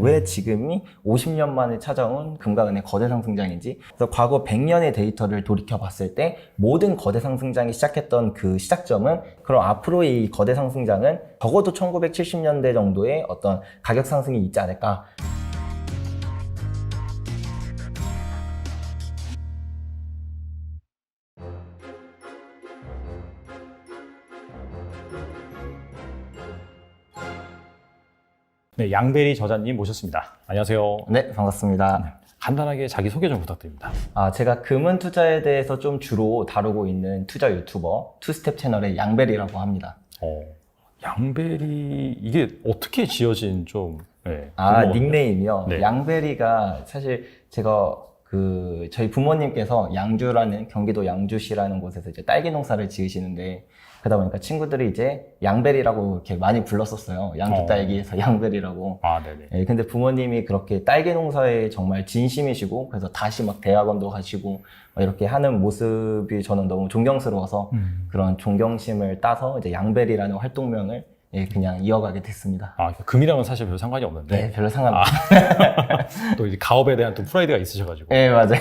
왜 지금이 50년 만에 찾아온 금과 은의 거대 상승장인지, 그래서 과거 100년의 데이터를 돌이켜 봤을 때 모든 거대 상승장이 시작했던 그 시작점은, 그럼 앞으로의 이 거대 상승장은 적어도 1970년대 정도의 어떤 가격 상승이 있지 않을까. 네, 양베리 저자님 모셨습니다. 안녕하세요. 네, 반갑습니다. 간단하게 자기소개 좀 부탁드립니다. 제가 금은 투자에 대해서 좀 주로 다루고 있는 투자 유튜버 투스텝 채널의 양벨이라고 합니다. 양베리, 이게 어떻게 지어진 좀, 궁금합니다. 닉네임이요? 네. 양벨이가 사실 제가 저희 부모님께서 양주라는, 경기도 양주시라는 곳에서 이제 딸기 농사를 지으시는데, 그러다 보니까 친구들이 이제 양벨이라고 이렇게 많이 불렀었어요. 양주 딸기에서 양벨이라고. 네네. 예, 근데 부모님이 그렇게 딸기 농사에 정말 진심이시고, 그래서 다시 막 대학원도 가시고, 막 이렇게 하는 모습이 저는 너무 존경스러워서 그런 존경심을 따서 이제 양벨이라는 활동명을 그냥 이어가게 됐습니다. 금이랑은 사실 별 상관이 없는데. 네, 별로 상관없어요. 또 이제 가업에 대한 또 프라이드가 있으셔가지고. 네, 맞아요.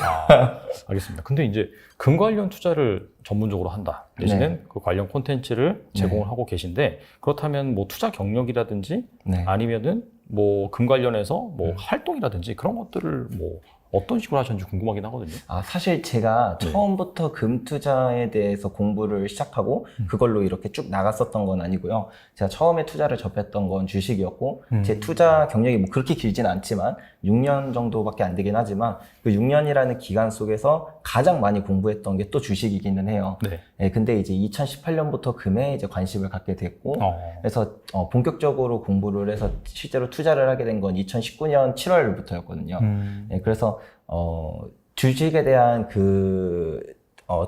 알겠습니다. 근데 이제 금 관련 투자를 전문적으로 한다 대신에 그 관련 콘텐츠를 제공을 하고 계신데, 그렇다면 뭐 투자 경력이라든지 아니면은 뭐 금 관련해서 뭐 활동이라든지 그런 것들을 뭐 어떤 식으로 하셨는지 궁금하긴 하거든요. 사실 제가 처음부터 금 투자에 대해서 공부를 시작하고 그걸로 이렇게 쭉 나갔었던 건 아니고요. 제가 처음에 투자를 접했던 건 주식이었고, 제 투자 경력이 뭐 그렇게 길진 않지만 6년 정도밖에 안 되긴 하지만, 그 6년이라는 기간 속에서 가장 많이 공부했던 게 또 주식이기는 해요. 근데 이제 2018년부터 금에 이제 관심을 갖게 됐고, 그래서 본격적으로 공부를 해서 실제로 투자를 하게 된 건 2019년 7월부터였거든요. 그래서 주식에 대한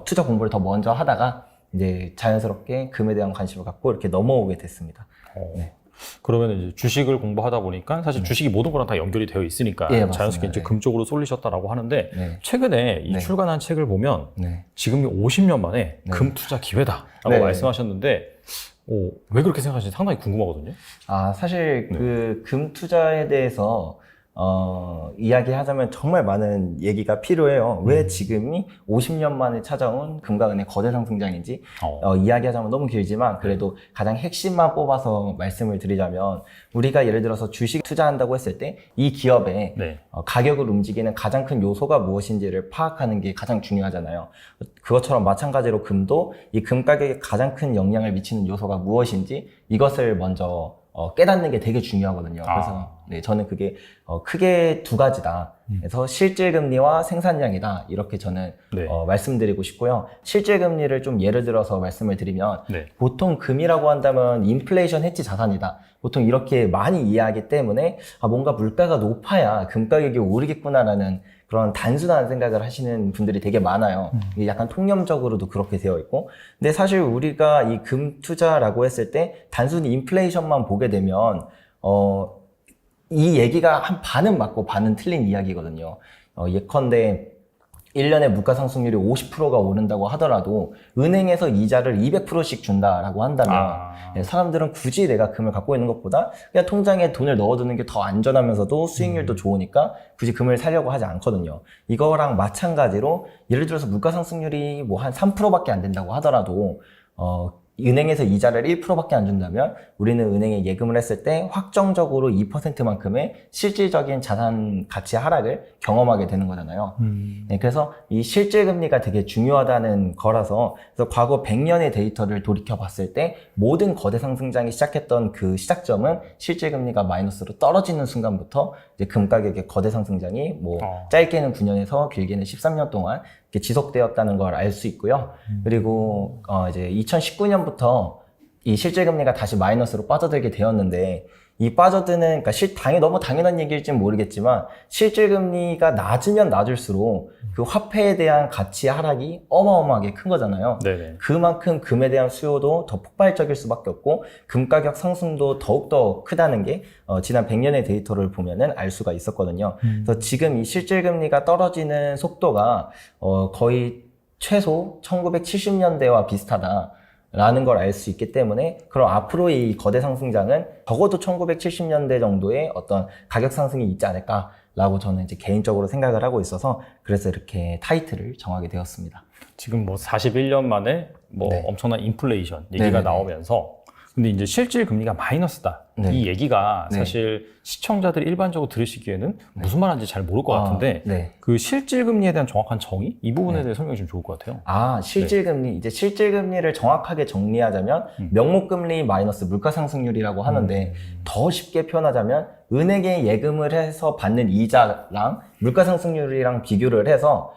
투자 공부를 더 먼저 하다가 이제 자연스럽게 금에 대한 관심을 갖고 이렇게 넘어오게 됐습니다. 그러면 이제 주식을 공부하다 보니까 사실 주식이 모든 거랑 다 연결이 되어 있으니까 자연스럽게 이제 금 쪽으로 쏠리셨다라고 하는데, 최근에 이 출간한 책을 보면 지금이 50년 만에 금 투자 기회다라고 말씀하셨는데, 왜 그렇게 생각하시는지 상당히 궁금하거든요. 사실 금 투자에 대해서 이야기하자면 정말 많은 얘기가 필요해요. 왜 지금이 50년 만에 찾아온 금과 은의 거대 상승장인지 이야기하자면 너무 길지만, 그래도 가장 핵심만 뽑아서 말씀을 드리자면, 우리가 예를 들어서 주식 투자한다고 했을 때 이 기업의 가격을 움직이는 가장 큰 요소가 무엇인지를 파악하는 게 가장 중요하잖아요. 그것처럼 마찬가지로 금도 이 금 가격에 가장 큰 영향을 미치는 요소가 무엇인지, 이것을 먼저 깨닫는 게 되게 중요하거든요. 그래서 저는 그게 크게 두 가지다. 그래서 실질금리와 생산량이다. 이렇게 저는 말씀드리고 싶고요. 실질금리를 좀 예를 들어서 말씀을 드리면, 보통 금이라고 한다면 인플레이션 해지 자산이다. 보통 이렇게 많이 이해하기 때문에 뭔가 물가가 높아야 금 가격이 오르겠구나라는 그런 단순한 생각을 하시는 분들이 되게 많아요. 이게 약간 통념적으로도 그렇게 되어 있고, 근데 사실 우리가 이 금 투자라고 했을 때 단순히 인플레이션만 보게 되면 이 얘기가 한 반은 맞고 반은 틀린 이야기거든요. 예컨대 1년에 물가 상승률이 50%가 오른다고 하더라도 은행에서 이자를 200%씩 준다라고 한다면 사람들은 굳이 내가 금을 갖고 있는 것보다 그냥 통장에 돈을 넣어두는 게 더 안전하면서도 수익률도 좋으니까 굳이 금을 사려고 하지 않거든요. 이거랑 마찬가지로 예를 들어서 물가 상승률이 뭐 한 3%밖에 안 된다고 하더라도 은행에서 이자를 1%밖에 안 준다면 우리는 은행에 예금을 했을 때 확정적으로 2%만큼의 실질적인 자산 가치 하락을 경험하게 되는 거잖아요. 그래서 이 실질금리가 되게 중요하다는 거라서, 그래서 과거 100년의 데이터를 돌이켜 봤을 때 모든 거대 상승장이 시작했던 그 시작점은 실질금리가 마이너스로 떨어지는 순간부터 이제 금 가격의 거대 상승장이 뭐 짧게는 9년에서 길게는 13년 동안 지속되었다는 걸 알 수 있고요. 그리고 이제 2019년부터 이 실질금리가 다시 마이너스로 빠져들게 되었는데, 이 빠져드는, 그러니까 너무 당연한 얘기일지는 모르겠지만, 실질금리가 낮으면 낮을수록 그 화폐에 대한 가치 하락이 어마어마하게 큰 거잖아요. 그만큼 금에 대한 수요도 더 폭발적일 수밖에 없고, 금 가격 상승도 더욱더 크다는 게 지난 100년의 데이터를 보면은 알 수가 있었거든요. 그래서 지금 이 실질금리가 떨어지는 속도가 거의 최소 1970년대와 비슷하다. 라는 걸 알 수 있기 때문에 그럼 앞으로 이 거대 상승장은 적어도 1970년대 정도의 어떤 가격 상승이 있지 않을까라고 저는 이제 개인적으로 생각을 하고 있어서 그래서 이렇게 타이틀을 정하게 되었습니다. 지금 뭐 41년 만에 뭐 네. 엄청난 인플레이션 얘기가 네네네. 나오면서 근데 이제 실질 금리가 마이너스다. 네. 이 얘기가 네. 사실 시청자들이 일반적으로 들으시기에는 무슨 말인지 잘 모를 것 같은데 네. 그 실질 금리에 대한 정확한 정의 이 부분에 네. 대해 설명이 좀 좋을 것 같아요. 실질금리. 이제 실질금리를 정확하게 정리하자면 명목금리 마이너스 물가상승률이라고 하는데 더 쉽게 표현하자면 은행에 예금을 해서 받는 이자랑 물가상승률이랑 비교를 해서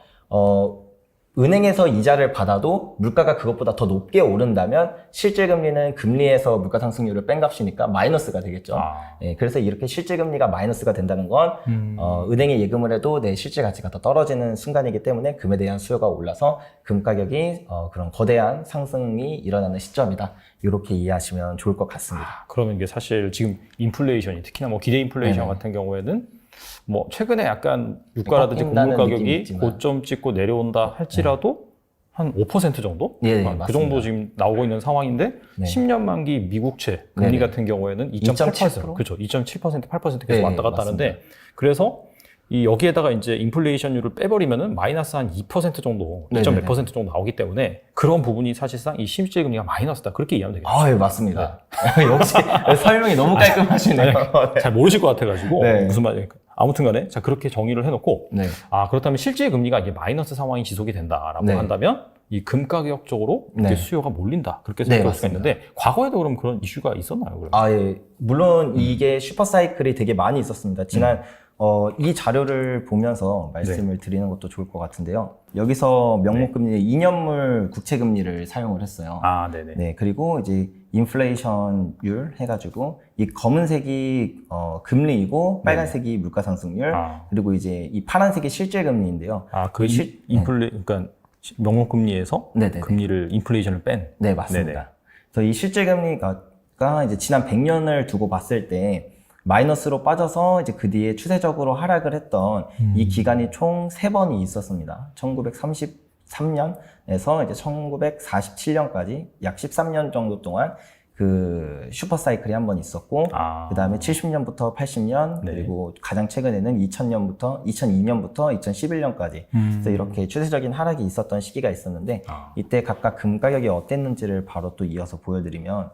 은행에서 이자를 받아도 물가가 그것보다 더 높게 오른다면 실질금리는 금리에서 물가상승률을 뺀 값이니까 마이너스가 되겠죠. 그래서 이렇게 실질금리가 마이너스가 된다는 건 은행에 예금을 해도 내 실질 가치가 더 떨어지는 순간이기 때문에 금에 대한 수요가 올라서 금 가격이 그런 거대한 상승이 일어나는 시점이다. 이렇게 이해하시면 좋을 것 같습니다. 그러면 이게 사실 지금 인플레이션이 특히나 뭐 기대 인플레이션 네네. 같은 경우에는 뭐 최근에 약간 유가라든지 곡물 가격이 고점 찍고 내려온다 할지라도 한 5% 정도? 네, 그 정도 지금 나오고 있는 상황인데 네. 10년 만기 미국채 금리 네네. 같은 경우에는 2.8%, 그렇죠. 2.7%, 8% 계속 왔다 갔다 하는데 그래서 이 여기에다가 이제 인플레이션율을 빼버리면은 마이너스 한 2% 정도, 2.몇 % 정도 나오기 때문에 그런 부분이 사실상 이 실질 금리가 마이너스다. 그렇게 이해하면 되겠죠. 예, 맞습니다. 역시 설명이 너무 깔끔하시네요. 잘 모르실 것 같아가지고 네. 무슨 말인가. 아무튼 간에 자 그렇게 정의를 해놓고 네. 그렇다면 실질 금리가 이게 마이너스 상황이 지속이 된다라고 네. 한다면 이 금 가격 쪽으로 이렇게 네. 수요가 몰린다 그렇게 생각할 수가 맞습니다. 있는데 과거에도 그럼 그런 이슈가 있었나요? 그러면? 예. 물론 이게 슈퍼사이클이 되게 많이 있었습니다. 지난 이 자료를 보면서 말씀을 드리는 것도 좋을 것 같은데요. 여기서 명목금리 2년물 국채금리를 사용을 했어요. 네네. 네, 그리고 이제 인플레이션율 해가지고 이 검은색이 금리이고 빨간색이 물가상승률 그리고 이제 이 파란색이 실질금리인데요. 그러니까 명목금리에서 네네네. 금리를 인플레이션을 뺀. 네, 맞습니다. 네네. 그래서 이 실질금리가 이제 지난 100년을 두고 봤을 때 마이너스로 빠져서 이제 그 뒤에 추세적으로 하락을 했던 이 기간이 총 3번이 있었습니다. 1933년에서 이제 1947년까지 약 13년 정도 동안 그 슈퍼사이클이 한 번 있었고 그 다음에 70년부터 80년 네. 그리고 가장 최근에는 2002년부터 2011년까지 그래서 이렇게 추세적인 하락이 있었던 시기가 있었는데 이때 각각 금 가격이 어땠는지를 바로 또 이어서 보여드리면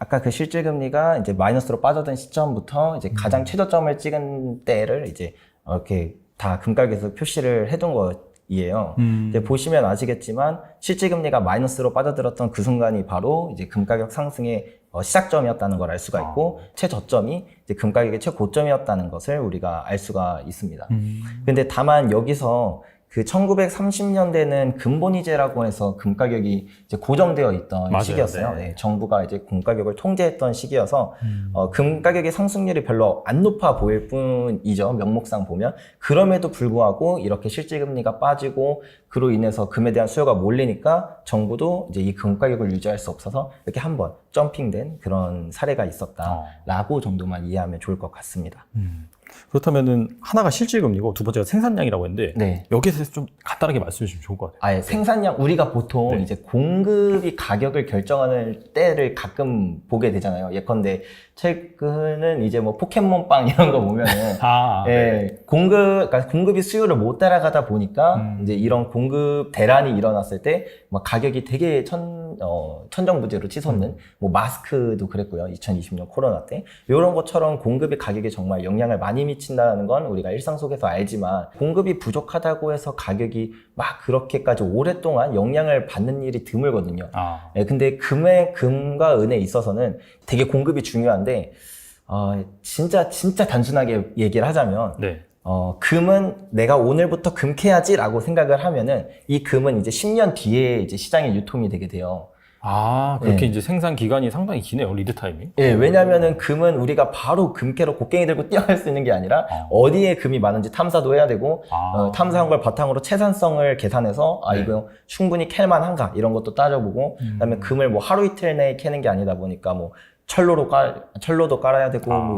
아까 그 실질금리가 이제 마이너스로 빠져든 시점부터 이제 가장 최저점을 찍은 때를 이제 이렇게 다 금가격에서 표시를 해둔 거예요. 이제 보시면 아시겠지만 실질금리가 마이너스로 빠져들었던 그 순간이 바로 이제 금가격 상승의 시작점이었다는 걸 알 수가 있고 최저점이 이제 금가격의 최고점이었다는 것을 우리가 알 수가 있습니다. 근데 다만 여기서 그 1930년대는 근본이제라고 해서 금 가격이 이제 고정되어 있던 맞아요. 시기였어요. 네. 네, 정부가 이제 금 가격을 통제했던 시기여서 금 가격의 상승률이 별로 안 높아 보일 뿐이죠. 명목상 보면. 그럼에도 불구하고 이렇게 실질금리가 빠지고 그로 인해서 금에 대한 수요가 몰리니까 정부도 이제 이 금 가격을 유지할 수 없어서 이렇게 한번 점핑된 그런 사례가 있었다라고 정도만 이해하면 좋을 것 같습니다. 그렇다면은 하나가 실질금리고 두 번째가 생산량이라고 했는데 네. 여기에 대해서 좀 간단하게 말씀해 주시면 좋을 것 같아요. 생산량 우리가 보통 이제 공급이 가격을 결정하는 때를 가끔 보게 되잖아요. 예컨대 최근은 이제 뭐 포켓몬빵 이런 거 보면은 그러니까 공급이 수요를 못 따라가다 보니까 이제 이런 공급 대란이 일어났을 때 막 가격이 되게 천정부지로 치솟는 뭐 마스크도 그랬고요. 2020년 코로나 때 이런 것처럼 공급이 가격에 정말 영향을 많이 미친다는 건 우리가 일상 속에서 알지만 공급이 부족하다고 해서 가격이 막 그렇게까지 오랫동안 영향을 받는 일이 드물거든요. 근데 금과 은에 있어서는 되게 공급이 중요한데 진짜 단순하게 얘기를 하자면 금은 내가 오늘부터 금 캐야지라고 생각을 하면은 이 금은 이제 10년 뒤에 이제 시장에 유통이 되게 돼요. 그렇게 이제 생산 기간이 상당히 기네요, 리드 타임이. 왜냐면은 금은 우리가 바로 금캐로 곡괭이 들고 뛰어갈 수 있는 게 아니라 어디에 금이 많은지 탐사도 해야 되고 탐사한 걸 바탕으로 채산성을 계산해서 이거 충분히 캘만한가 이런 것도 따져보고 그다음에 금을 뭐 하루 이틀 내에 캐는 게 아니다 보니까 뭐 철로도 깔아야 되고 뭐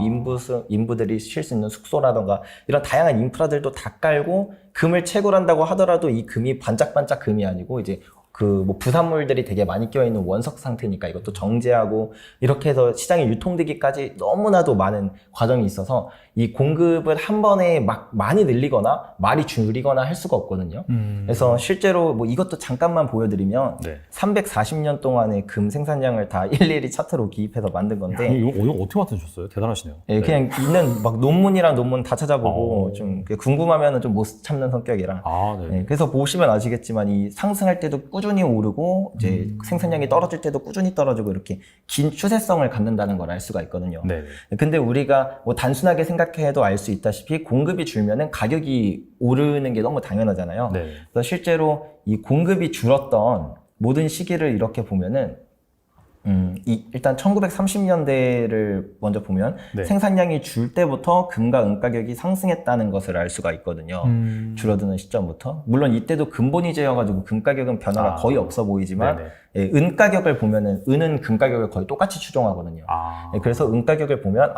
인부들이 쉴 수 있는 숙소라던가 이런 다양한 인프라들도 다 깔고 금을 채굴한다고 하더라도 이 금이 반짝반짝 금이 아니고 이제 뭐 부산물들이 되게 많이 껴있는 원석 상태니까 이것도 정제하고 이렇게 해서 시장에 유통되기까지 너무나도 많은 과정이 있어서 이 공급을 한 번에 막 많이 늘리거나 많이 줄이거나 할 수가 없거든요. 그래서 실제로 뭐 이것도 잠깐만 보여드리면 340년 동안의 금 생산량을 다 일일이 차트로 기입해서 만든 건데 이거 어떻게 맡으셨어요? 대단하시네요. 네, 그냥 있는 막 논문이랑 논문 다 찾아보고 좀 궁금하면은 좀 못 참는 성격이라. 네, 그래서 보시면 아시겠지만 이 상승할 때도 꾸준히 오르고 이제 생산량이 떨어질 때도 꾸준히 떨어지고 이렇게 긴 추세성을 갖는다는 걸 알 수가 있거든요. 근데 우리가 뭐 단순하게 생각해도 알 수 있다시피 공급이 줄면은 가격이 오르는 게 너무 당연하잖아요. 그래서 실제로 이 공급이 줄었던 모든 시기를 이렇게 보면은 일단 1930년대를 먼저 보면 생산량이 줄 때부터 금과 은 가격이 상승했다는 것을 알 수가 있거든요. 줄어드는 시점부터. 물론 이때도 근본이제여가지고 금 가격은 변화가 거의 없어 보이지만 은 가격을 보면은 은은 금 가격을 거의 똑같이 추종하거든요. 그래서 은 가격을 보면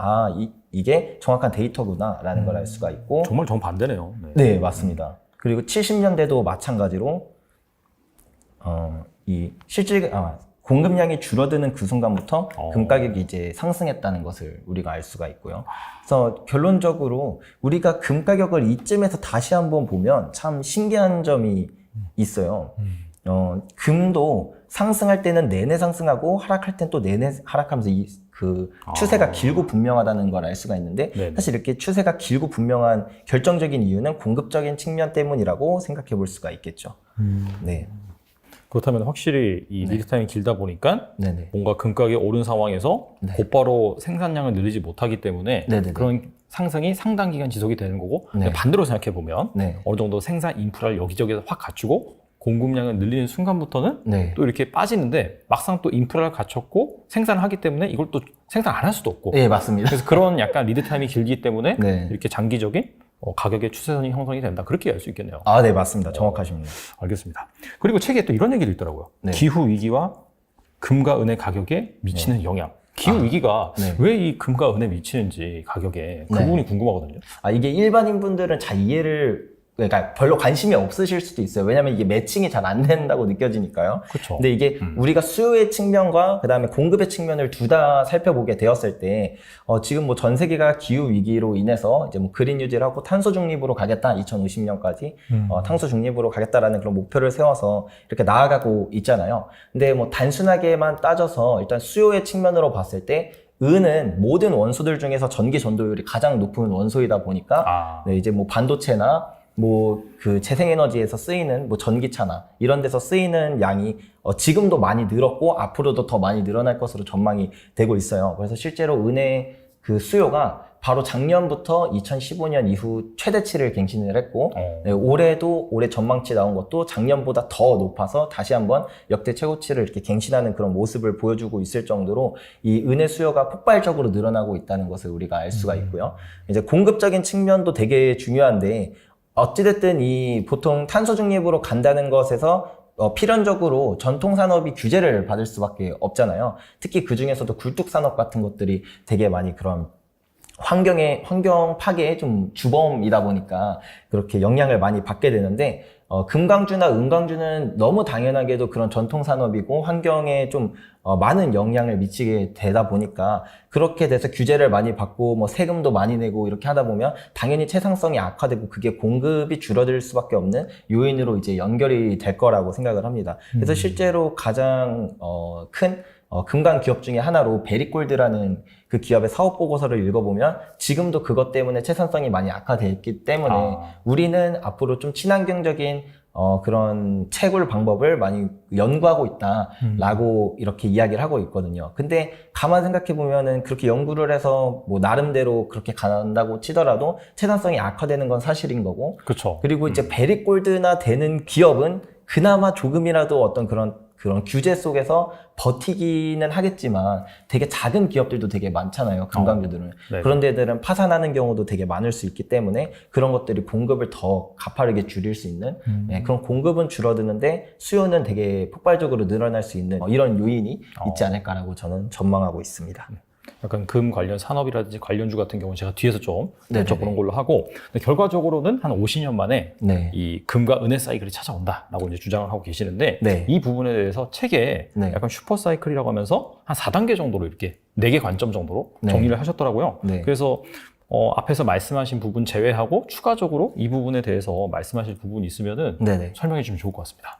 이게 정확한 데이터구나라는 걸 알 수가 있고 정말 정반대네요. 네, 맞습니다. 그리고 70년대도 마찬가지로 이 공급량이 줄어드는 그 순간부터 금 가격이 이제 상승했다는 것을 우리가 알 수가 있고요. 그래서 결론적으로 우리가 금 가격을 이쯤에서 다시 한번 보면 참 신기한 점이 있어요. 금도 상승할 때는 내내 상승하고 하락할 때는 또 내내 하락하면서 그 추세가 길고 분명하다는 걸 알 수가 있는데 사실 이렇게 추세가 길고 분명한 결정적인 이유는 공급적인 측면 때문이라고 생각해 볼 수가 있겠죠. 네. 그렇다면 확실히 이 리드 타임이 길다 보니까 뭔가 금 가격이 오른 상황에서 곧바로 생산량을 늘리지 못하기 때문에 그런 상승이 상당 기간 지속이 되는 거고 반대로 생각해 보면 어느 정도 생산 인프라를 여기저기서 확 갖추고 공급량을 늘리는 순간부터는 또 이렇게 빠지는데 막상 또 인프라를 갖췄고 생산을 하기 때문에 이걸 또 생산 안 할 수도 없고 맞습니다. 그래서 그런 약간 리드 타임이 길기 때문에 이렇게 장기적인 가격의 추세선이 형성이 된다. 그렇게 알 수 있겠네요. 네, 맞습니다. 정확하십니다. 알겠습니다. 그리고 책에 또 이런 얘기도 있더라고요. 기후 위기와 금과 은의 가격에 미치는 영향. 기후 위기가 왜 이 금과 은에 미치는지 가격에 그 부분이 궁금하거든요. 이게 일반인 분들은 잘 이해를 그러니까 별로 관심이 없으실 수도 있어요. 왜냐면 이게 매칭이 잘 안 된다고 느껴지니까요. 그쵸. 근데 이게 우리가 수요의 측면과 그다음에 공급의 측면을 둘 다 살펴보게 되었을 때 지금 뭐 전 세계가 기후 위기로 인해서 이제 뭐 그린 뉴딜 하고 탄소 중립으로 가겠다. 2050년까지 탄소 중립으로 가겠다라는 그런 목표를 세워서 이렇게 나아가고 있잖아요. 근데 뭐 단순하게만 따져서 일단 수요의 측면으로 봤을 때 은은 모든 원소들 중에서 전기 전도율이 가장 높은 원소이다 보니까 이제 뭐 반도체나 뭐 그 재생에너지에서 쓰이는 뭐 전기차나 이런 데서 쓰이는 양이 지금도 많이 늘었고 앞으로도 더 많이 늘어날 것으로 전망이 되고 있어요. 그래서 실제로 은의 그 수요가 바로 작년부터 2015년 이후 최대치를 갱신을 했고 올해 전망치 나온 것도 작년보다 더 높아서 다시 한번 역대 최고치를 이렇게 갱신하는 그런 모습을 보여주고 있을 정도로 이 은의 수요가 폭발적으로 늘어나고 있다는 것을 우리가 알 수가 있고요. 이제 공급적인 측면도 되게 중요한데 어찌됐든 이 보통 탄소 중립으로 간다는 것에서 필연적으로 전통산업이 규제를 받을 수밖에 없잖아요. 특히 그 중에서도 굴뚝산업 같은 것들이 되게 많이 그런 환경 파괴의 좀 주범이다 보니까 그렇게 영향을 많이 받게 되는데 금강주나 은강주는 너무 당연하게도 그런 전통산업이고 환경에 좀 많은 영향을 미치게 되다 보니까 그렇게 돼서 규제를 많이 받고 뭐 세금도 많이 내고 이렇게 하다 보면 당연히 채상성이 악화되고 그게 공급이 줄어들 수밖에 없는 요인으로 이제 연결이 될 거라고 생각을 합니다. 그래서 실제로 가장 큰 금강 기업 중에 하나로 베리골드라는 그 기업의 사업 보고서를 읽어보면 지금도 그것 때문에 채산성이 많이 악화됐기 때문에 우리는 앞으로 좀 친환경적인 그런 채굴 방법을 많이 연구하고 있다라고 이렇게 이야기를 하고 있거든요. 근데 가만 생각해 보면은 그렇게 연구를 해서 뭐 나름대로 그렇게 간다고 치더라도 채산성이 악화되는 건 사실인 거고. 그렇죠. 그리고 이제 베리골드나 되는 기업은 그나마 조금이라도 어떤 그런 규제 속에서 버티기는 하겠지만 되게 작은 기업들도 되게 많잖아요. 금강주들은. 그런 데들은 파산하는 경우도 되게 많을 수 있기 때문에 그런 것들이 공급을 더 가파르게 줄일 수 있는 그런 공급은 줄어드는데 수요는 되게 폭발적으로 늘어날 수 있는 이런 요인이 있지 않을까라고 저는 전망하고 있습니다. 약간 금 관련 산업이라든지 관련주 같은 경우는 제가 뒤에서 좀 여쭤보는 걸로 하고, 근데 결과적으로는 한 50년 만에 네. 이 금과 은의 사이클이 찾아온다라고 이제 주장을 하고 계시는데, 네. 이 부분에 대해서 책에 네. 약간 슈퍼 사이클이라고 하면서 한 4단계 정도로 이렇게 4개 관점 정도로 네. 정리를 하셨더라고요. 네. 그래서 앞에서 말씀하신 부분 제외하고 추가적으로 이 부분에 대해서 말씀하실 부분이 있으면은 네네. 설명해 주시면 좋을 것 같습니다.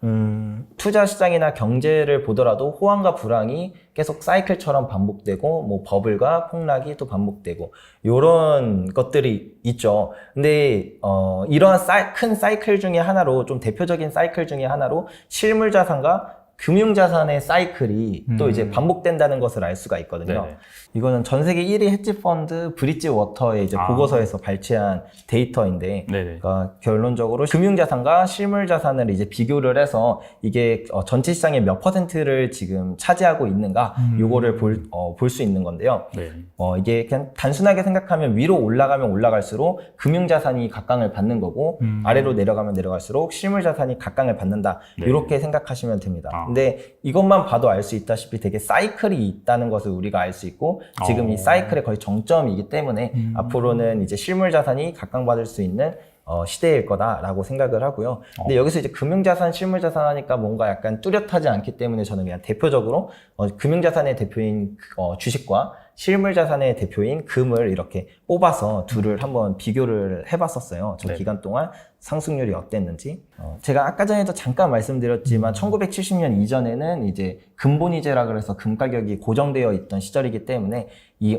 투자 시장이나 경제를 보더라도 호황과 불황이 계속 사이클처럼 반복되고 뭐 버블과 폭락이 또 반복되고 이런 것들이 있죠. 근데 이러한 큰 사이클 중에 하나로, 좀 대표적인 사이클 중에 하나로 실물 자산과 금융자산의 사이클이 또 이제 반복된다는 것을 알 수가 있거든요. 네네. 이거는 전 세계 1위 헤지펀드 브릿지워터의 이제 보고서에서 발췌한 데이터인데, 그러니까 결론적으로 금융자산과 실물자산을 이제 비교를 해서 이게 전체 시장의 몇 퍼센트를 지금 차지하고 있는가, 요거를 볼 수 있는 건데요. 네. 이게 그냥 단순하게 생각하면 위로 올라가면 올라갈수록 금융자산이 각광을 받는 거고, 아래로 내려가면 내려갈수록 실물자산이 각광을 받는다. 네. 이렇게 생각하시면 됩니다. 근데 이것만 봐도 알 수 있다시피 되게 사이클이 있다는 것을 우리가 알 수 있고, 지금 이 사이클의 거의 정점이기 때문에 앞으로는 이제 실물자산이 각광받을 수 있는 시대일 거다라고 생각을 하고요. 근데 여기서 이제 금융자산, 실물자산 하니까 뭔가 약간 뚜렷하지 않기 때문에 저는 그냥 대표적으로 금융자산의 대표인 주식과 실물자산의 대표인 금을 이렇게 뽑아서 둘을 한번 비교를 해봤었어요. 저 기간 동안 상승률이 어땠는지. 제가 아까 전에도 잠깐 말씀드렸지만 1970년 이전에는 이제 금본위제라 그래서 금 가격이 고정되어 있던 시절이기 때문에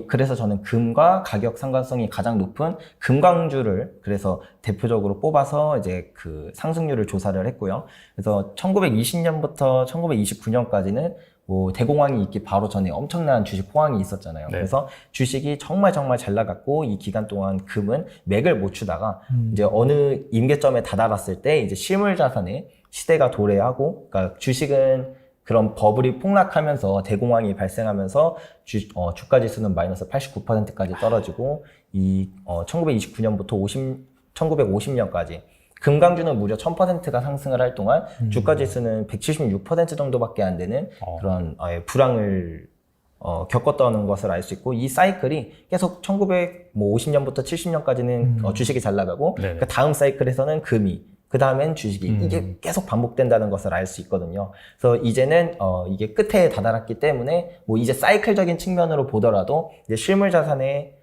그래서 저는 금과 가격 상관성이 가장 높은 금광주를 그래서 대표적으로 뽑아서 이제 그 상승률을 조사를 했고요. 그래서 1920년부터 1929년까지는 뭐 대공황이 있기 바로 전에 엄청난 주식 호황이 있었잖아요. 네. 그래서 주식이 정말 잘 나갔고, 이 기간 동안 금은 맥을 못 추다가 이제 어느 임계점에 다다랐을 때 이제 실물 자산의 시대가 도래하고, 그러니까 주식은 그런 버블이 폭락하면서 대공황이 발생하면서 주가 지수는 마이너스 89%까지 떨어지고, 이 1929년부터 1950년까지 금강주는 무려 1000%가 상승을 할 동안 주가 지수는 176% 정도밖에 안 되는 그런 불황을 겪었다는 것을 알 수 있고, 이 사이클이 계속 1950년부터 70년까지는 주식이 잘 나가고, 그 다음 사이클에서는 금이, 그 다음엔 주식이, 이게 계속 반복된다는 것을 알 수 있거든요. 그래서 이제는 이게 끝에 다다랐기 때문에 뭐 이제 사이클적인 측면으로 보더라도 이제 실물 자산의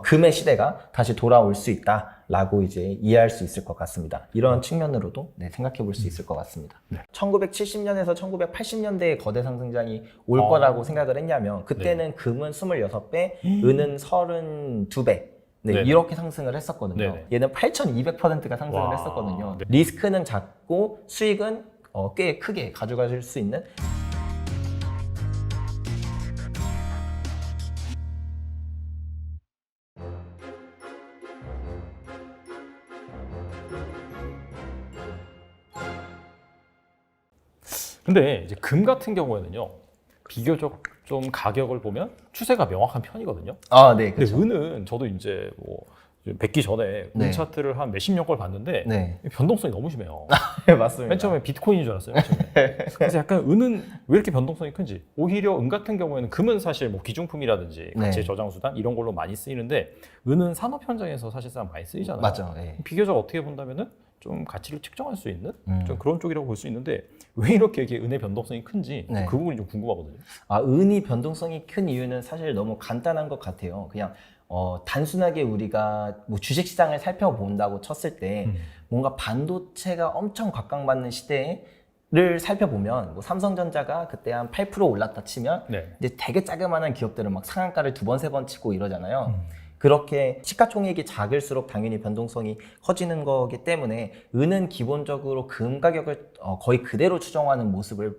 금의 시대가 다시 돌아올 수 있다라고 이제 이해할 수 있을 것 같습니다. 이런 측면으로도 생각해 볼 수 있을 것 같습니다. 1970년에서 1980년대에 거대 상승장이 올 거라고 생각을 했냐면, 그때는 금은 26배, 은은 32배. 이렇게 상승을 했었거든요. 얘는 8200%가 상승을 했었거든요. 리스크는 작고 수익은 꽤 크게 가져가실 수 있는. 근데 이제 금 같은 경우에는요, 비교적 좀 가격을 보면 추세가 명확한 편이거든요. 네, 그렇죠. 근데 은은 저도 이제 뭐 뵙기 전에 은 차트를 한 몇십 년 걸 봤는데 변동성이 너무 심해요. 맞습니다. 맨 처음에 비트코인인 줄 알았어요. 맨 처음에. 그래서 약간 은은 왜 이렇게 변동성이 큰지. 오히려 은 같은 경우에는 금은 사실 뭐 기중품이라든지 가치 저장 수단 이런 걸로 많이 쓰이는데, 은은 산업 현장에서 사실상 많이 쓰이잖아요. 맞죠. 비교적 어떻게 본다면은 좀 가치를 측정할 수 있는 좀 그런 쪽이라고 볼 수 있는데, 왜 이렇게 이게 은의 변동성이 큰지 그 부분이 좀 궁금하거든요. 은이 변동성이 큰 이유는 사실 너무 간단한 것 같아요. 그냥 단순하게 우리가 뭐 주식시장을 살펴본다고 쳤을 때 뭔가 반도체가 엄청 각광받는 시대를 살펴보면, 뭐 삼성전자가 그때 한 8% 올랐다 치면 이제 되게 자그마한 기업들은 막 상한가를 2번, 3번 치고 이러잖아요. 그렇게 시가총액이 작을수록 당연히 변동성이 커지는 거기 때문에 은은 기본적으로 금 가격을 거의 그대로 추정하는 모습을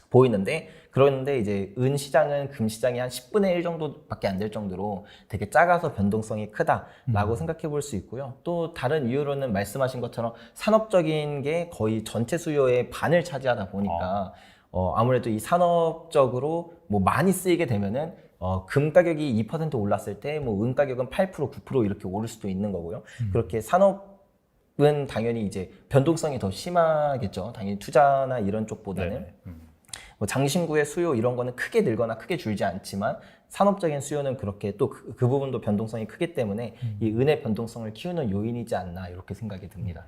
보이는데, 그런데 이제 은 시장은 금 시장이 한 10분의 1 정도밖에 안 될 정도로 되게 작아서 변동성이 크다라고 생각해 볼 수 있고요. 또 다른 이유로는 말씀하신 것처럼 산업적인 게 거의 전체 수요의 반을 차지하다 보니까 아무래도 이 산업적으로 뭐 많이 쓰이게 되면은 금 가격이 2% 올랐을 때 뭐 은 가격은 8%, 9% 이렇게 오를 수도 있는 거고요. 그렇게 산업은 당연히 이제 변동성이 더 심하겠죠. 당연히 투자나 이런 쪽보다는. 뭐 장신구의 수요 이런 거는 크게 늘거나 크게 줄지 않지만 산업적인 수요는 그렇게 또 그 부분도 변동성이 크기 때문에 이 은의 변동성을 키우는 요인이지 않나 이렇게 생각이 듭니다.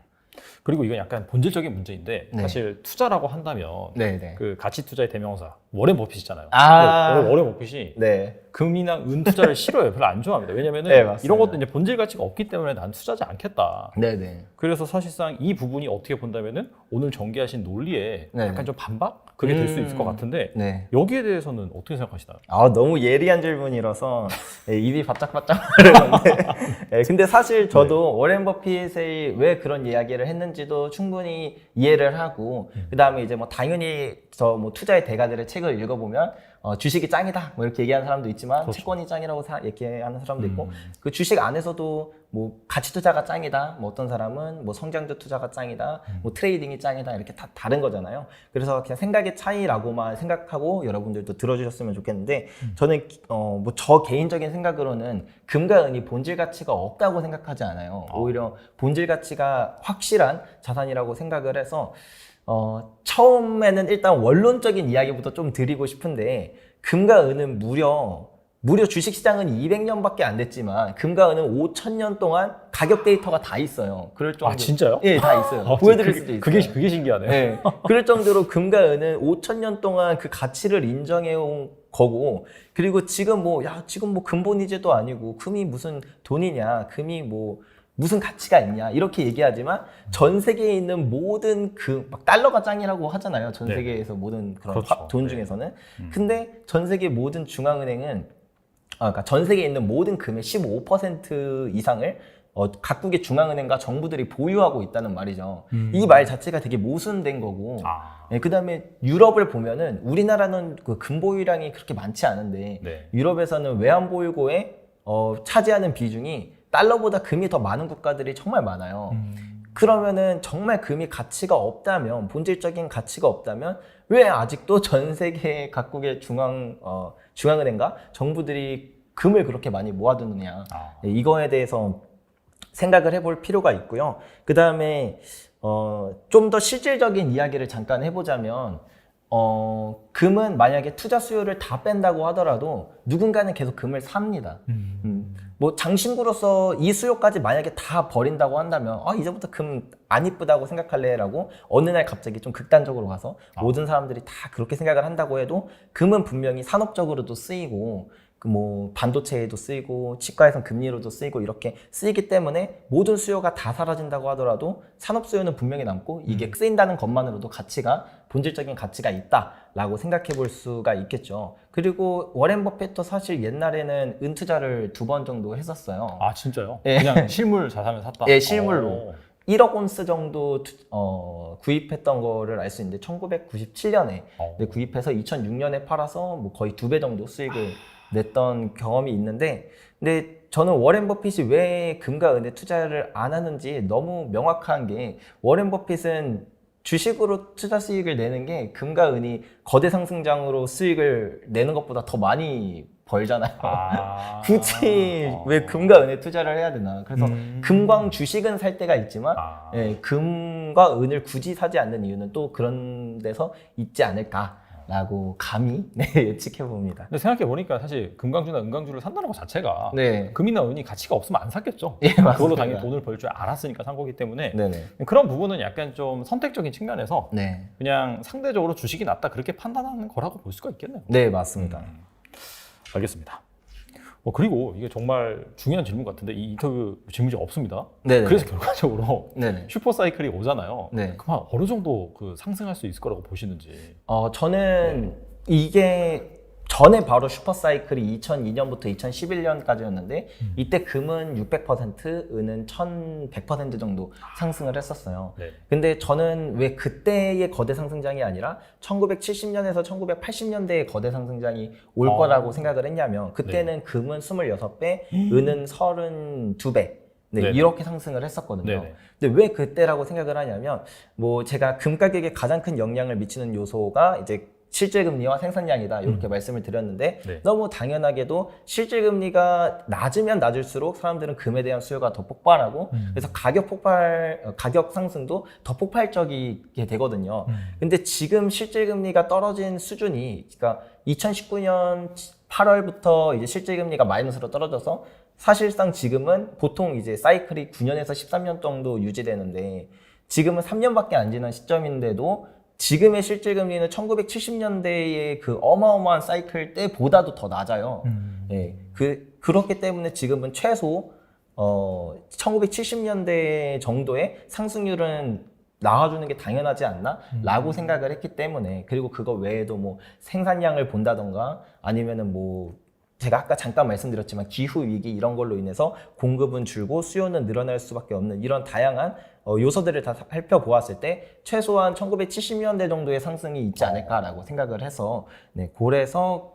그리고 이건 약간 본질적인 문제인데 네. 사실 투자라고 한다면 네네. 그 가치 투자의 대명사 워렌 버핏이잖아요. 아. 워렌 버핏이 네. 금이나 은 투자를 싫어요. 별로 안 좋아합니다. 왜냐면은 네, 맞습니다. 이런 것도 이제 본질 가치가 없기 때문에 난 투자하지 않겠다. 네네. 그래서 사실상 이 부분이 어떻게 본다면은 오늘 전개하신 논리에 네네. 약간 좀 반박? 그게 될 수 있을 것 같은데 네. 여기에 대해서는 어떻게 생각하시나요? 아, 너무 예리한 질문이라서 입이 바짝바짝 마르는데 근데 사실 저도 워렌 버핏이 왜 그런 이야기를 했는지도 충분히 이해를 하고 그 다음에 이제 뭐 당연히 저 뭐 투자의 대가들의 책을 읽어보면 주식이 짱이다 뭐 이렇게 얘기하는 사람도 있지만 그렇죠. 채권이 짱이라고 얘기하는 사람도 있고 그 주식 안에서도 뭐 가치 투자가 짱이다 뭐 어떤 사람은 뭐 성장주 투자가 짱이다 뭐 트레이딩이 짱이다 이렇게 다 다른 거잖아요. 그래서 그냥 생각의 차이라고만 생각하고 여러분들도 들어주셨으면 좋겠는데 저는 뭐 저 개인적인 생각으로는 금과 은이 본질 가치가 없다고 생각하지 않아요. 오히려 본질 가치가 확실한 자산이라고 생각을 해서 처음에는 일단 원론적인 이야기부터 좀 드리고 싶은데 금과 은은 무려 주식시장은 200년밖에 안 됐지만 금과 은은 5,000년 동안 가격 데이터가 다 있어요. 그럴 정도. 아 진짜요? 예, 다 있어요. 보여드릴 수도 있어요. 그게 신기하네. 네. 그럴 정도로 금과 은은 5,000년 동안 그 가치를 인정해온 거고 그리고 지금 지금 뭐 근본이제도 아니고 금이 무슨 돈이냐 금이 뭐 무슨 가치가 있냐 이렇게 얘기하지만 전 세계에 있는 모든 막 달러가 짱이라고 하잖아요. 전 네. 세계에서 모든 그런 그렇죠. 돈 중에서는. 근데 전 세계 모든 중앙은행은 그러니까 전 세계에 있는 모든 금의 15% 이상을 각국의 중앙은행과 정부들이 보유하고 있다는 말이죠. 이 말 자체가 되게 모순된 거고 네, 그다음에 유럽을 보면은 우리나라는 그 금 보유량이 그렇게 많지 않은데 네. 유럽에서는 외환 보유고에 차지하는 비중이 달러보다 금이 더 많은 국가들이 정말 많아요. 그러면은 정말 금이 가치가 없다면 본질적인 가치가 없다면 왜 아직도 전 세계 각국의 중앙은행과 정부들이 금을 그렇게 많이 모아두느냐 네, 이거에 대해서 생각을 해볼 필요가 있고요. 그 다음에 좀 더 실질적인 이야기를 잠깐 해보자면 금은 만약에 투자 수요를 다 뺀다고 하더라도 누군가는 계속 금을 삽니다. 뭐 장신구로서 이 수요까지 만약에 다 버린다고 한다면 이제부터 금 안 이쁘다고 생각할래 라고 어느 날 갑자기 좀 극단적으로 가서 모든 사람들이 다 그렇게 생각을 한다고 해도 금은 분명히 산업적으로도 쓰이고 뭐 반도체에도 쓰이고 치과에선 금리로도 쓰이고 이렇게 쓰이기 때문에 모든 수요가 다 사라진다고 하더라도 산업 수요는 분명히 남고 이게 쓰인다는 것만으로도 본질적인 가치가 있다라고 생각해 볼 수가 있겠죠. 그리고 워렌 버핏도 사실 옛날에는 은 투자를 2번 정도 했었어요. 아 진짜요? 예. 그냥 실물 자산을 샀다? 예, 실물로. 1억 온스 정도 구입했던 거를 알 수 있는데 1997년에 구입해서 2006년에 팔아서 뭐 거의 2배 정도 수익을 냈던 경험이 있는데 근데 저는 워렌 버핏이 왜 금과 은에 투자를 안 하는지 너무 명확한 게 워렌 버핏은 주식으로 투자 수익을 내는 게 금과 은이 거대 상승장으로 수익을 내는 것보다 더 많이 벌잖아요. 굳이 왜 금과 은에 투자를 해야 되나. 그래서 금광 주식은 살 때가 있지만 예, 금과 은을 굳이 사지 않는 이유는 또 그런 데서 있지 않을까라고 감히 예측해 봅니다. 근데 생각해 보니까 사실 금광주나 은광주를 산다는 것 자체가 네. 금이나 은이 가치가 없으면 안 샀겠죠. 예, 맞습니다. 그걸로 당연히 돈을 벌 줄 알았으니까 산 거기 때문에 네네. 그런 부분은 약간 좀 선택적인 측면에서 네. 그냥 상대적으로 주식이 낫다 그렇게 판단하는 거라고 볼 수가 있겠네요. 네, 맞습니다. 알겠습니다. 그리고 이게 정말 중요한 질문 같은데 이 인터뷰 질문이 없습니다. 네네. 그래서 결과적으로 네네. 슈퍼사이클이 오잖아요. 네. 그럼 어느 정도 상승할 수 있을 거라고 보시는지. 저는 이게 전에 바로 슈퍼사이클이 2002년부터 2011년까지였는데 이때 금은 600%, 은은 1100% 정도 상승을 했었어요. 네. 근데 저는 왜 그때의 거대 상승장이 아니라 1970년에서 1980년대의 거대 상승장이 올 거라고 생각을 했냐면 그때는 금은 26배, 은은 32배 네, 이렇게 상승을 했었거든요. 네네. 근데 왜 그때라고 생각을 하냐면 뭐 제가 금 가격에 가장 큰 영향을 미치는 요소가 이제 실질금리와 생산량이다 이렇게 말씀을 드렸는데 네. 너무 당연하게도 실질금리가 낮으면 낮을수록 사람들은 금에 대한 수요가 더 폭발하고 그래서 가격 상승도 더 폭발적이게 되거든요. 근데 지금 실질금리가 떨어진 수준이 그러니까 2019년 8월부터 이제 실질금리가 마이너스로 떨어져서 사실상 지금은 보통 이제 사이클이 9년에서 13년 정도 유지되는데 지금은 3년밖에 안 지난 시점인데도 지금의 실질금리는 1970년대의 그 어마어마한 사이클 때보다도 더 낮아요. 예, 그렇기 때문에 지금은 최소 1970년대 정도의 상승률은 나와주는 게 당연하지 않나? 라고 생각을 했기 때문에 그리고 그거 외에도 뭐 생산량을 본다던가 아니면은 뭐 제가 아까 잠깐 말씀드렸지만 기후위기 이런 걸로 인해서 공급은 줄고 수요는 늘어날 수밖에 없는 이런 다양한 요소들을 다 살펴보았을 때 최소한 1970년대 정도의 상승이 있지 않을까라고 생각을 해서 네, 그래서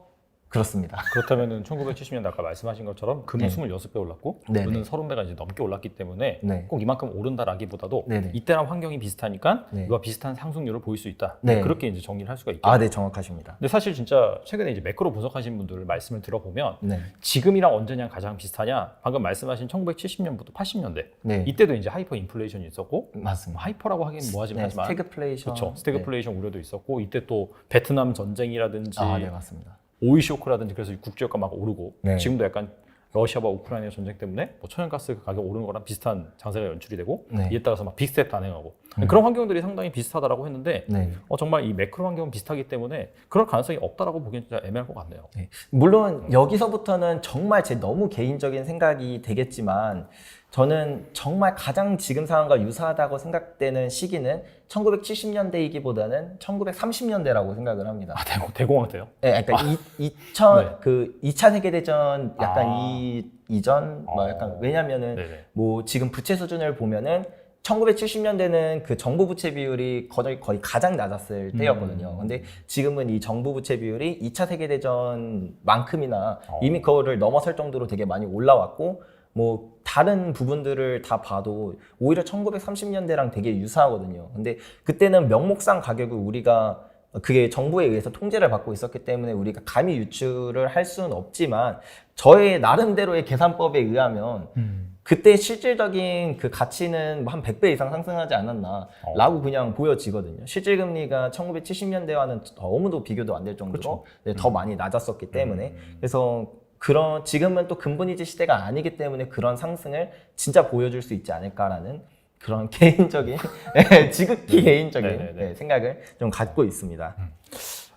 그렇습니다. 그렇다면은 1970년대 아까 말씀하신 것처럼 금은 네. 26배 올랐고 네네. 은은 30배가 이제 넘게 올랐기 때문에 네. 꼭 이만큼 오른다라기보다도 네네. 이때랑 환경이 비슷하니까 네. 이와 비슷한 상승률을 보일 수 있다. 네. 그렇게 이제 정리를 할 수가 있겠네요. 아, 네, 정확하십니다. 근데 사실 진짜 최근에 이제 매크로 분석하신 분들 말씀을 들어보면 네. 지금이랑 언제냐 가장 비슷하냐 방금 말씀하신 1970년부터 80년대 네. 이때도 이제 하이퍼 인플레이션이 있었고 맞습니다. 하이퍼라고 하긴 뭐하지만 네, 스태그플레이션. 그렇죠. 스태그플레이션 우려도 있었고 이때 또 베트남 전쟁이라든지 아, 네, 맞습니다. 오일 쇼크라든지 그래서 국제유가 막 오르고 네. 지금도 약간 러시아와 우크라이나 전쟁 때문에 뭐 천연가스 가격 오르는 거랑 비슷한 장세가 연출이 되고 네. 이에 따라서 막 빅스텝 단행하고 그런 환경들이 상당히 비슷하다라고 했는데 네. 정말 이 매크로 환경은 비슷하기 때문에 그럴 가능성이 없다라고 보기엔 진짜 애매할 것 같네요. 네. 물론 여기서부터는 정말 제 너무 개인적인 생각이 되겠지만 저는 정말 가장 지금 상황과 유사하다고 생각되는 시기는 1970년대이기보다는 1930년대라고 생각을 합니다. 아, 대공황 때요? 네, 그러니까 네. 2차 세계대전 약간 이전 뭐 약간 왜냐면은 네네. 뭐 지금 부채 수준을 보면은 1970년대는 그 정부 부채 비율이 거의 가장 낮았을 때였거든요. 근데 지금은 이 정부 부채 비율이 2차 세계대전만큼이나 이미 그거를 넘어설 정도로 되게 많이 올라왔고 뭐 다른 부분들을 다 봐도 오히려 1930년대랑 되게 유사하거든요. 근데 그때는 명목상 가격을 우리가 그게 정부에 의해서 통제를 받고 있었기 때문에 우리가 감히 유출을 할 수는 없지만 저의 나름대로의 계산법에 의하면 그때 실질적인 그 가치는 한 100배 이상 상승하지 않았나라고 그냥 보여지거든요. 실질금리가 1970년대와는 너무도 비교도 안 될 정도로 네, 더 많이 낮았었기 때문에 그래서 지금은 또 근본이지 시대가 아니기 때문에 그런 상승을 진짜 보여줄 수 있지 않을까라는 그런 개인적인, 지극히 개인적인 생각을 좀 갖고 있습니다.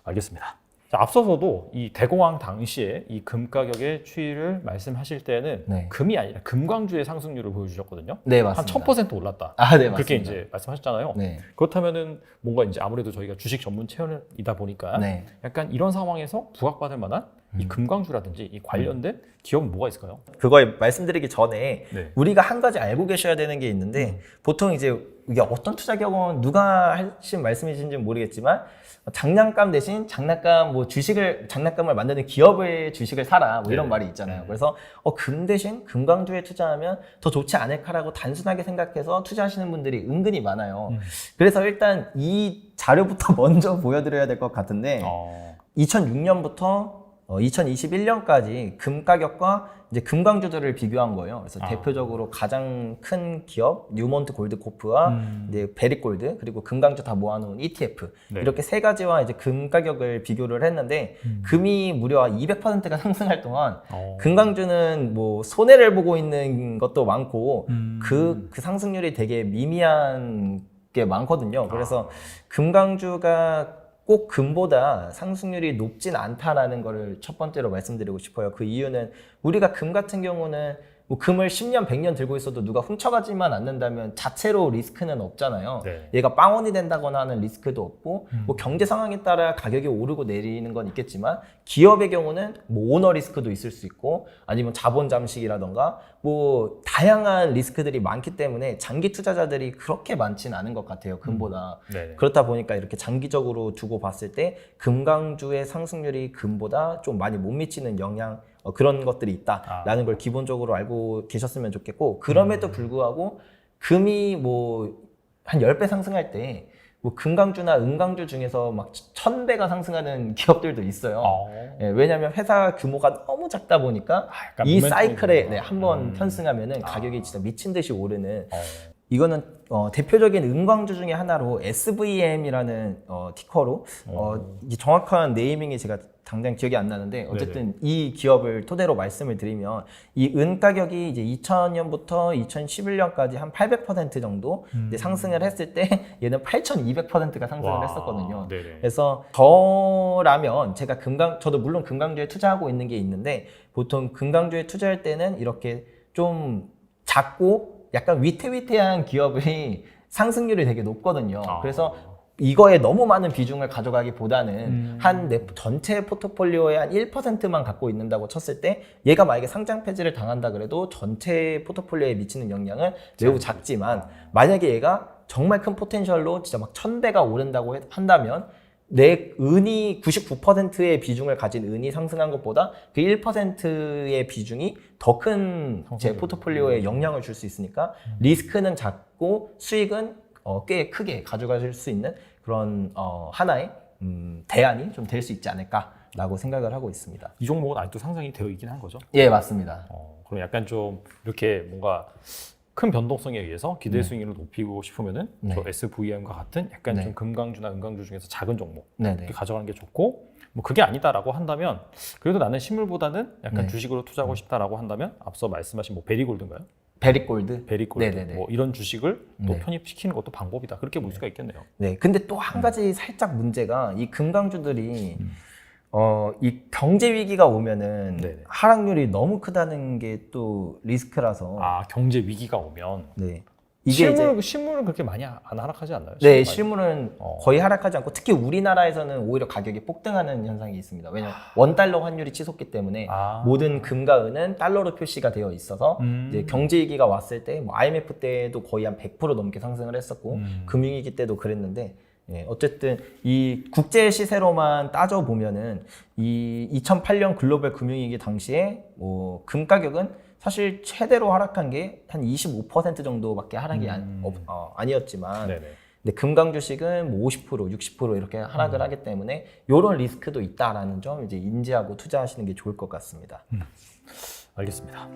알겠습니다. 자, 앞서서도 이 대공황 당시에 이 금 가격의 추이를 말씀하실 때는 네. 금이 아니라 금광주의 상승률을 보여주셨거든요. 네, 한 맞습니다. 1000% 올랐다. 아, 네, 그렇게 맞습니다. 이제 말씀하셨잖아요. 네. 그렇다면은 뭔가 이제 아무래도 저희가 주식 전문 채널이다 보니까 네. 약간 이런 상황에서 부각받을 만한 이 금광주라든지 이 관련된 기업은 뭐가 있을까요? 그거에 말씀드리기 전에 네. 우리가 한 가지 알고 계셔야 되는 게 있는데 보통 이제 이게 어떤 투자 경험은 누가 하신 말씀이신지는 모르겠지만 장난감 대신 장난감 뭐 장난감을 만드는 기업의 주식을 사라 뭐 이런 말이 있잖아요. 그래서 금 대신 금광주에 투자하면 더 좋지 않을까라고 단순하게 생각해서 투자하시는 분들이 은근히 많아요. 그래서 일단 이 자료부터 먼저 보여드려야 될 것 같은데 2006년부터 2021년까지 금 가격과 이제 금광주들을 비교한 거예요. 그래서 대표적으로 가장 큰 기업 뉴몬트 골드코프와 이제 베릭골드 그리고 금광주 다 모아놓은 ETF 네. 이렇게 세 가지와 이제 금 가격을 비교를 했는데 금이 무려 200%가 상승할 동안 금광주는 뭐 손해를 보고 있는 것도 많고 그 상승률이 되게 미미한 게 많거든요. 그래서 금광주가 꼭 금보다 상승률이 높진 않다라는 거를 첫 번째로 말씀드리고 싶어요. 그 이유는 우리가 금 같은 경우는 뭐 금을 10년, 100년 들고 있어도 누가 훔쳐가지만 않는다면 자체로 리스크는 없잖아요. 네. 얘가 빵원이 된다거나 하는 리스크도 없고 뭐 경제 상황에 따라 가격이 오르고 내리는 건 있겠지만 기업의 경우는 뭐 오너 리스크도 있을 수 있고 아니면 자본 잠식이라던가 뭐 다양한 리스크들이 많기 때문에 장기 투자자들이 그렇게 많지는 않은 것 같아요. 금보다. 그렇다 보니까 이렇게 장기적으로 두고 봤을 때 금강주의 상승률이 금보다 좀 많이 못 미치는 영향 그런 것들이 있다라는 걸 기본적으로 알고 계셨으면 좋겠고 그럼에도 불구하고 금이 뭐 한 10배 상승할 때 뭐 금강주나 은강주 중에서 막 1000배가 상승하는 기업들도 있어요. 예, 왜냐하면 회사 규모가 너무 작다 보니까 이 사이클에 한번 편승하면은 가격이 진짜 미친 듯이 오르는. 이거는 대표적인 은광주 중에 하나로 SVM이라는 티커로 이 정확한 네이밍이 제가 당장 기억이 안 나는데 어쨌든 이 기업을 토대로 말씀을 드리면 이 은 가격이 이제 2000년부터 2011년까지 한 800% 정도 이제 상승을 했을 때 얘는 8200%가 상승을 했었거든요. 네네. 그래서 저라면 제가 저도 물론 금강주에 투자하고 있는 게 있는데 보통 금강주에 투자할 때는 이렇게 좀 작고 약간 위태위태한 기업이 상승률이 되게 높거든요. 그래서 이거에 너무 많은 비중을 가져가기보다는 한 내 전체 포트폴리오의 한 1%만 갖고 있는다고 쳤을 때 얘가 만약에 상장 폐지를 당한다 그래도 전체 포트폴리오에 미치는 영향은 매우 작지만 만약에 얘가 정말 큰 포텐셜로 진짜 막 1000배가 오른다고 한다면 내 은이 99%의 비중을 가진 은이 상승한 것보다 그 1%의 비중이 더 큰 제 포트폴리오에 영향을 줄 수 있으니까 리스크는 작고 수익은 꽤 크게 가져가실 수 있는 그런 하나의 대안이 좀 될 수 있지 않을까라고 생각을 하고 있습니다. 이 종목은 아직도 상장이 되어 있긴 한 거죠? 예, 맞습니다. 그럼 약간 좀 이렇게 뭔가 큰 변동성에 의해서 기대 수익률을 높이고 싶으면은 저 SVM과 같은 약간 좀 금강주나 은강주 중에서 작은 종목 이렇게 가져가는 게 좋고, 뭐 그게 아니다라고 한다면 그래도 나는 실물보다는 약간 주식으로 투자하고 싶다라고 한다면 앞서 말씀하신 뭐 베리골드인가요? 베리골드. 뭐 이런 주식을 또 편입시키는 것도 방법이다. 그렇게 볼 수가 있겠네요. 네. 근데 또 한 가지 살짝 문제가 이 금강주들이 이 경제 위기가 오면은 하락률이 너무 크다는 게 또 리스크라서. 경제 위기가 오면. 이게 실물은 그렇게 많이 안 하락하지 않나요? 네, 실물은 거의 하락하지 않고 특히 우리나라에서는 오히려 가격이 폭등하는 현상이 있습니다. 왜냐하면 원달러 환율이 치솟기 때문에 모든 금과 은은 달러로 표시가 되어 있어서 이제 경제 위기가 왔을 때 뭐 IMF 때도 거의 한 100% 넘게 상승을 했었고 금융위기 때도 그랬는데 어쨌든 이 국제 시세로만 따져 보면은 이 2008년 글로벌 금융위기 당시에 뭐 금 가격은 사실 최대로 하락한 게 한 25% 정도밖에 하락이 아니었지만 근데 금강 주식은 뭐 50%, 60% 이렇게 하락을 하기 때문에 이런 리스크도 있다라는 점 이제 인지하고 투자하시는 게 좋을 것 같습니다. 알겠습니다.